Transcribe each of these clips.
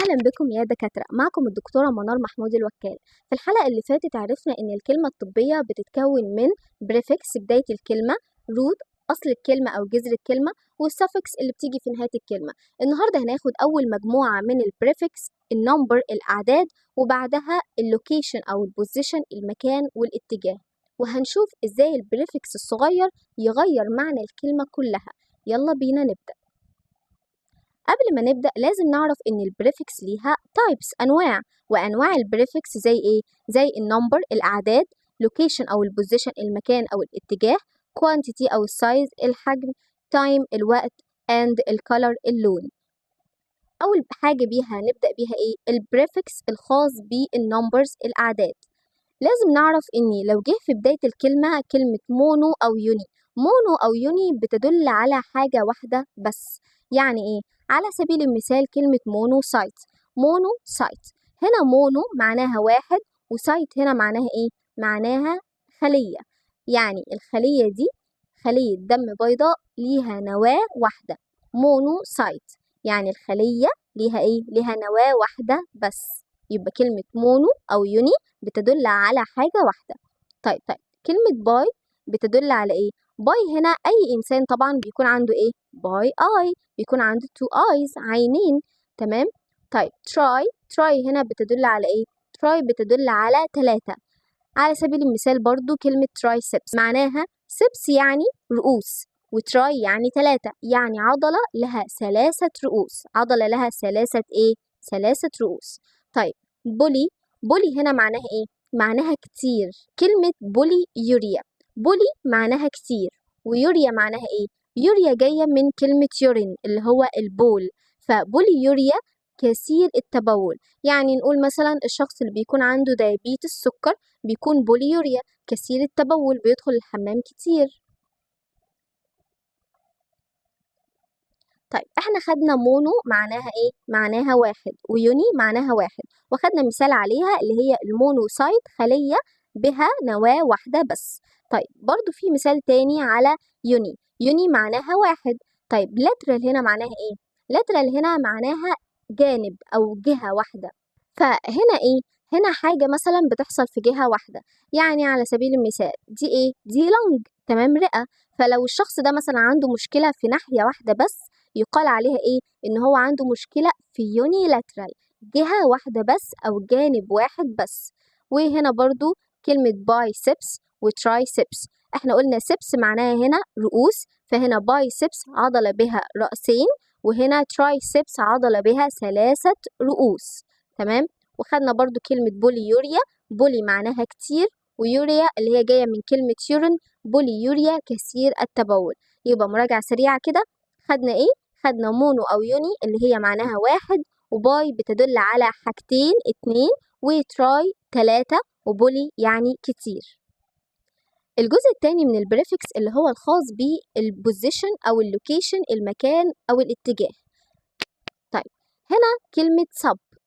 أهلا بكم يا دكاترة، معكم الدكتورة منار محمود الوكال. في الحلقة اللي فاتت عرفنا إن الكلمة الطبية بتتكون من بريفكس بداية الكلمة، روت أصل الكلمة أو جذر الكلمة، والسفكس اللي بتيجي في نهاية الكلمة. النهاردة هناخد أول مجموعة من البريفكس، النمبر الأعداد، وبعدها اللوكيشن أو البوزيشن المكان والاتجاه، وهنشوف إزاي البريفكس الصغير يغير معنى الكلمة كلها. يلا بينا نبدأ. قبل ما نبدأ لازم نعرف إن البريفكس ليها تايبس وأنواع البريفكس زي إيه؟ زي النمبر الأعداد، لوكيشن أو البوزيشن المكان أو الاتجاه، كوانتيتي أو السايز الحجم، تايم الوقت، and الكالر اللون. أول حاجة نبدأ بيها إيه؟ البريفكس الخاص بالنمبرز الأعداد. لازم نعرف إني لو جه في بداية الكلمة كلمة مونو أو يوني بتدل على حاجة واحدة بس. يعني إيه؟ على سبيل المثال كلمة مونو سايت. هنا مونو معناها واحد، وسايت هنا معناها إيه؟ معناها خلية. يعني الخلية دي خلية دم بيضاء ليها نواة واحدة. مونو سايت يعني الخلية ليها إيه؟ ليها نواة واحدة بس. يبقى كلمة مونو أو يوني بتدل على حاجة واحدة. طيب كلمة باي بتدل على إيه؟ باي هنا أي إنسان طبعا بيكون عنده إيه؟ باي آي، بيكون عنده two eyes عينين. تمام؟ طيب تراي هنا بتدل على إيه؟ تراي بتدل على 3. على سبيل المثال برضو كلمة ترايسبس معناها سبس يعني رؤوس، وتراي يعني 3 يعني عضلة لها 3 رؤوس. عضلة لها 3 إيه؟ 3 رؤوس. طيب بولي هنا معناها إيه؟ معناها كتير. كلمة بولي بولي معناها كتير، ويوريا معناها إيه؟ يوريا جاية من كلمة يورين اللي هو البول، فبولي يوريا كثير التبول. يعني نقول مثلا الشخص اللي بيكون عنده دايابيت السكر بيكون بوليوريا، كثير التبول، بيدخل الحمام كتير. طيب احنا خدنا مونو معناها ايه؟ معناها واحد، ويوني معناها واحد، وخدنا مثال عليها اللي هي المونوسايت، خلية بها نواة واحدة بس. طيب برضو في مثال تاني على يوني معناها واحد. طيب لاترال هنا معناها ايه؟ لاترال هنا معناها جانب أو جهة واحدة. فهنا ايه؟ هنا حاجة مثلا بتحصل في جهة واحدة. يعني على سبيل المثال دي ايه؟ دي لنج، تمام، رئة. فلو الشخص ده مثلا عنده مشكلة في ناحية واحدة بس يقال عليها ايه؟ ان هو عنده مشكلة في يونيلاترال، جهة واحدة بس او جانب واحد بس. وهنا برضو كلمة بايسبس وترايسبس، احنا قلنا سبس معناها هنا رؤوس، فهنا بايسبس عضلة بها رأسين، وهنا ترايسبس عضلة بها 3 رؤوس. تمام. وخدنا برضو كلمة بوليوريا، بولي معناها كتير، ويوريا اللي هي جاية من كلمة يورين، بوليوريا كثير التبول. يبقى مراجعة سريعة كده، خدنا ايه؟ خدنا مونو أو يوني اللي هي معناها واحد، وباي بتدل على حاجتين 2، وتراي 3، وبولي يعني كتير. الجزء الثاني من البريفكس اللي هو الخاص بالبوزيشن أو اللوكيشن المكان أو الاتجاه. طيب هنا كلمة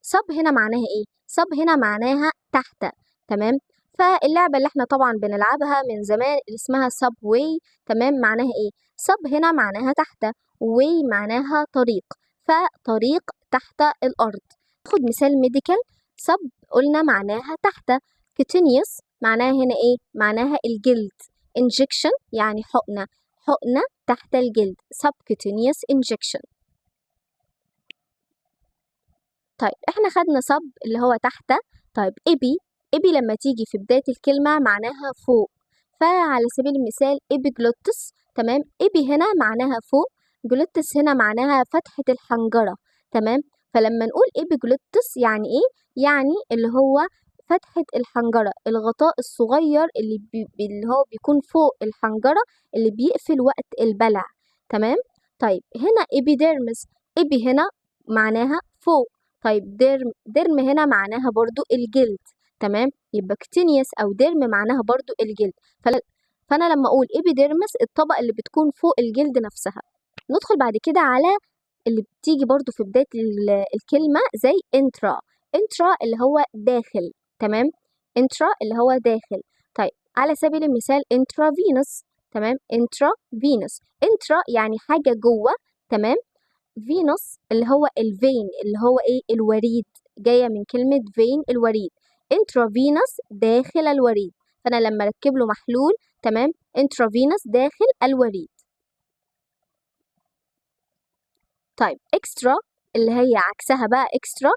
سب هنا معناها ايه؟ سب هنا معناها تحت. تمام. فاللعبة اللي احنا طبعا بنلعبها من زمان اللي اسمها سب واي، تمام، معناها ايه؟ سب هنا معناها تحت، واي معناها طريق، فطريق تحت الأرض. ناخد مثال ميديكال. سب قلنا معناها تحت. كوتينيوس معناها هنا ايه؟ معناها الجلد. انجكشن يعني حقنة تحت الجلد، subcutaneous injection. طيب احنا خدنا سب اللي هو تحت. طيب إبي لما تيجي في بداية الكلمة معناها فوق، فعلى سبيل المثال إبيجلوتس، تمام، إبي هنا معناها فوق، جلوتس هنا معناها فتحة الحنجرة. تمام. فلما نقول إبيجلوتس يعني إيه؟ يعني اللي هو فتحة الحنجرة، الغطاء الصغير اللي هو بيكون فوق الحنجرة اللي بيقفل وقت البلع. تمام. طيب هنا إبيديرمس، إبي هنا معناها فوق. طيب ديرم هنا معناها برضو الجلد. تمام. يبقى كتينيوس أو ديرم معناها برضو الجلد. فأنا لما أقول إبيديرمس الطبقة اللي بتكون فوق الجلد نفسها. ندخل بعد كده على اللي بتيجي برضو في بداية الكلمة زي انترا اللي هو داخل. تمام. انترا اللي هو داخل. طيب على سبيل المثال انترافينوس. تمام. انترا يعني حاجة جوه. تمام. فينوس اللي هو الفين اللي هو ايه الوريد، جاية من كلمة فين الوريد. انترافينوس داخل الوريد، فانا لما اركب له محلول تمام انترافينوس داخل الوريد. طيب اكسترا اللي هي عكسها بقى اكسترا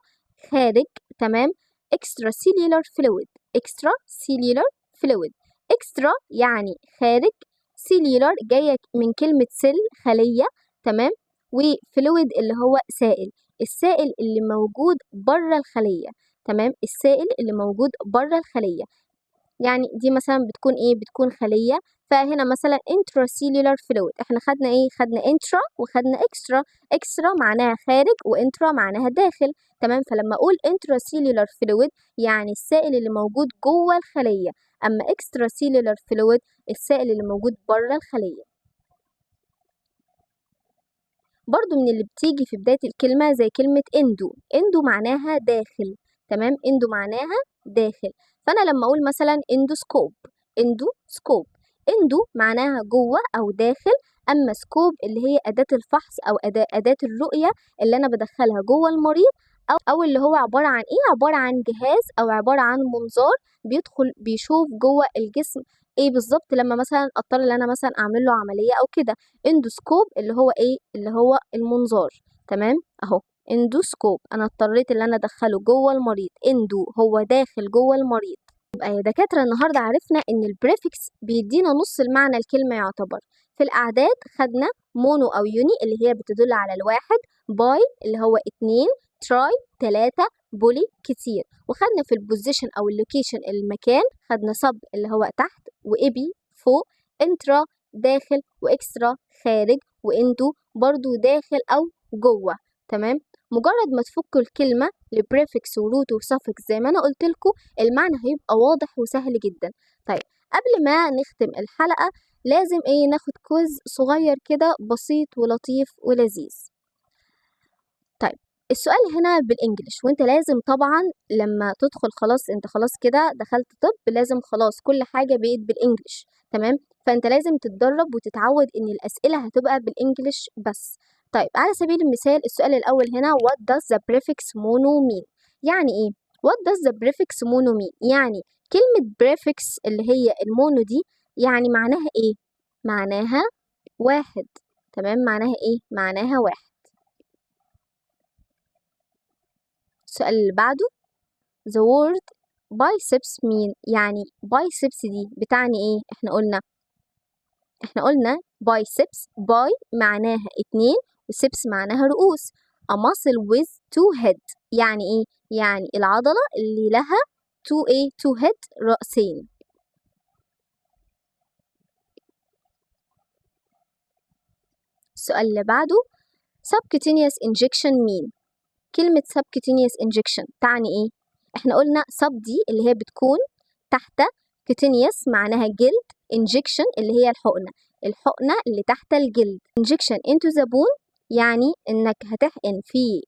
خارج تمام. اكسترا سيلولار فلويد، اكسترا سيلولار فلويد، اكسترا يعني خارج، سيلولار جايه من كلمه سيل خليه تمام، وفلويد اللي هو سائل، السائل اللي موجود بره الخليه تمام، السائل اللي موجود بره الخليه. يعني دي مثلا بتكون ايه، بتكون خليه، فهنا مثلا intracellular fluid احنا خدنا ايه، خدنا intra وخدنا extra. extra معناها خارج وانترا معناها داخل تمام. فلما اقول intracellular fluid يعني السائل اللي موجود جوه الخليه، اما extracellular fluid السائل اللي موجود بره الخليه. برضو من اللي بتيجي في بداية الكلمة زي كلمة اندو، اندو معناها داخل تمام، اندو معناها داخل. فأنا لما أقول مثلا اندوسكوب، اندوسكوب، اندو معناها جوه أو داخل، أما سكوب اللي هي أداة الفحص أو أداة الرؤية اللي أنا بدخلها جوه المريض، أو اللي هو عبارة عن إيه، عبارة عن جهاز أو عبارة عن منظار بيدخل بيشوف جوه الجسم ايه بالظبط لما مثلا اضطر ان انا مثلا اعمل له عمليه او كده. اندوسكوب اللي هو ايه، اللي هو المنظار تمام اهو. اندوسكوب انا اضطريت ان انا ادخله جوه المريض، اندو هو داخل جوه المريض. يبقى يا دكاتره النهارده عرفنا ان البريفكس بيدينا نص المعنى الكلمه يعتبر. في الاعداد خدنا مونو او يوني اللي هي بتدل على الواحد، باي اللي هو اتنين، تراي تلاتة، بولي كتير. وخدنا في البوزيشن او اللوكيشن المكان، خدنا سب اللي هو تحت، وإبي فوق، انترا داخل، واكسترا خارج، واندو برضو داخل او جوه تمام. مجرد ما تفكوا الكلمه لبريفكس وروت وسافكس زي ما انا قلت لكم المعنى هيبقى واضح وسهل جدا. طيب قبل ما نختم الحلقه لازم ايه ناخد كويز صغير كده بسيط ولطيف ولذيذ. طيب السؤال هنا بالانجلش، وانت لازم طبعا لما تدخل خلاص انت خلاص كده دخلت طب لازم خلاص كل حاجة بقت بالانجلش تمام، فانت لازم تتدرب وتتعود ان الاسئلة هتبقى بالانجلش بس. طيب على سبيل المثال السؤال الاول هنا what does the prefix mono mean، يعني ايه what does the prefix mono mean، يعني كلمة prefix اللي هي المونو دي يعني معناها ايه، معناها واحد تمام، معناها ايه، معناها واحد. السؤال اللي بعده the word biceps mean، يعني biceps دي بتعني ايه، احنا قلنا biceps باي معناها اتنين وسبس معناها رؤوس، a muscle with two head يعني ايه، يعني العضلة اللي لها two head رأسين. السؤال اللي بعده subcutaneous injection mean، كلمة subcutaneous injection تعني ايه، احنا قلنا sub دي اللي هي بتكون تحت، cutaneous معناها جلد، injection اللي هي الحقنة اللي تحت الجلد، injection into the bone يعني انك هتحقن في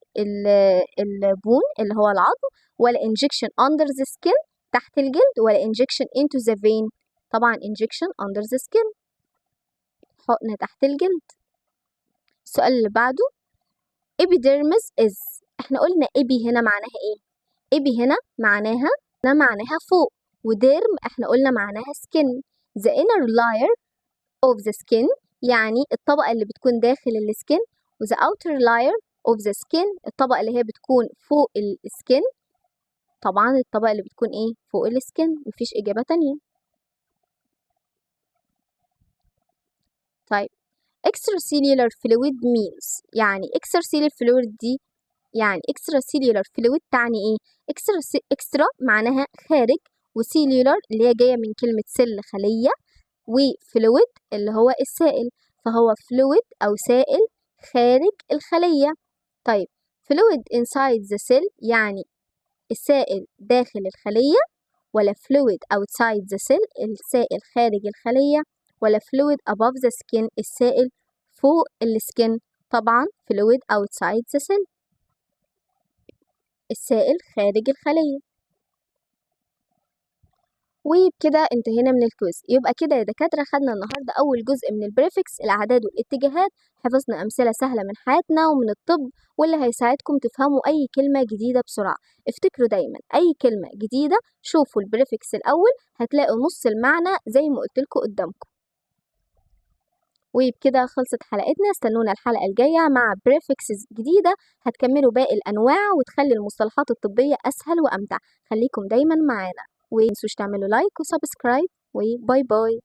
البون اللي هو العظم، ولا injection under the skin تحت الجلد، ولا injection into the vein، طبعا injection under the skin حقنة تحت الجلد. السؤال اللي بعده epidermis is، احنا قلنا epi هنا معناها ايه، epi هنا معناها فوق، وديرم احنا قلنا معناها skin، the inner layer of the skin يعني الطبقة اللي بتكون داخل السكين، و the outer layer of the skin الطبقة اللي هي بتكون فوق السكين، طبعا الطبقة اللي بتكون ايه فوق السكين، مفيش إجابة تانية. طيب extracellular fluid means، يعني extracellular fluid دي يعني extracellular fluid تعني ايه، extra معناها خارج، وcellular اللي هي جاية من كلمة سل خلية، وفلويد اللي هو السائل، فهو فلويد أو سائل خارج الخلية. طيب فلويد inside the cell يعني السائل داخل الخلية، ولا فلويد outside the cell السائل خارج الخلية، ولا فلويد above the skin السائل فوق السكين، طبعا فلويد outside the cell السائل خارج الخلية. وبكده انتهينا من الكويز. يبقى كده يا دكاترة خدنا النهاردة أول جزء من البريفكس، الأعداد والاتجاهات، حفظنا أمثلة سهلة من حياتنا ومن الطب واللي هيساعدكم تفهموا أي كلمة جديدة بسرعة. افتكروا دايما أي كلمة جديدة شوفوا البريفكس الأول هتلاقوا نص المعنى زي ما قلتلكوا قدامكم. وبكده خلصت حلقتنا، استنونا الحلقة الجاية مع بريفكسز جديدة هتكملوا باقي الأنواع وتخلي المصطلحات الطبية أسهل وأمتع. خليكم دايما معانا ومتنسوش تعملوا لايك وسبسكرايب وباي باي.